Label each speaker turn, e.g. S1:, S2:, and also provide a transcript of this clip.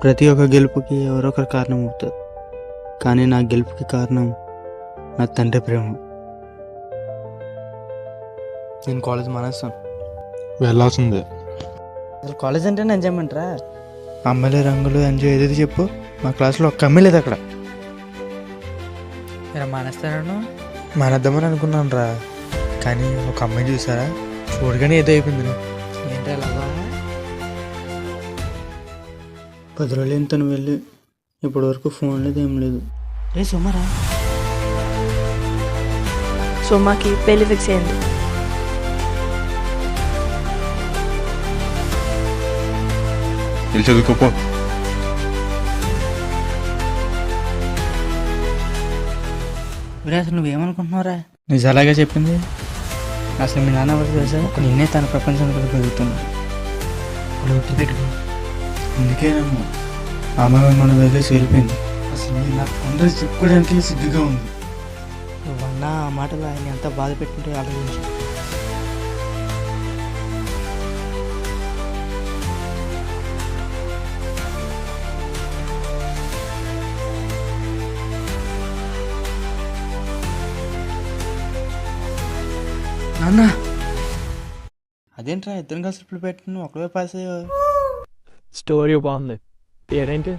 S1: ప్రతి ఒక్క గెలుపుకి ఎవరో ఒకరు కారణం అవుతారు. కానీ నా గెలుపుకి కారణం నా తండ్రి ప్రేమ. నేను కాలేజ్ మానేస్తాను.
S2: వెళ్ళాల్సిందే.
S3: అసలు కాలేజ్ అంటేనే ఎంజాయ్మెంట్ రా.
S1: అమ్మాయిల రంగులు ఎంజాయ్ ఏదైతే చెప్పు, మా క్లాస్లో ఒక్క అమ్మాయి లేదు అక్కడ.
S3: మీరు మానేస్తాను
S1: మానేద్దామని అనుకున్నాను రా, కానీ ఒక అమ్మాయి చూసారా, చూడగానే ఏదో అయిపోయింది నాకు.
S3: ఏంటి అలాగా?
S1: 10 రోజులు తను వెళ్ళి ఇప్పటి వరకు ఫోన్ లేదు, ఏం లేదు.
S3: రే సుమరా,
S4: సుమాకి పెళ్లి ఫిక్స్ అయింది.
S2: వెళ్ళి చదువుకోపో.
S3: అసలు నువ్వేమనుకుంటున్నావురా?
S1: నిజాలాగా చెప్పింది.
S3: అసలు మీ నాన్న ఎవరు తెలుసా? నిన్నే తన ప్రపంచంలో పెరుగుతున్నా.
S1: అందుకే నన్ను అమ్మాయి మన వదిలేసి వెళ్ళిపోయింది. అసలు నాకు అందరూ చెప్పుకోవడానికి సిగ్గుగా ఉంది.
S3: నువ్వన్నా ఆ మాటలు ఆయన ఎంత బాధ పెట్టుంటే ఆలోచించు.
S1: నాన్న, అదేంట్రా ఇద్దరు కలిసి ఇప్పుడు పెట్టిన ఒకవే పాస్ అయ్యో.
S5: స్టోరీ బాగుంది. పేరేంటి?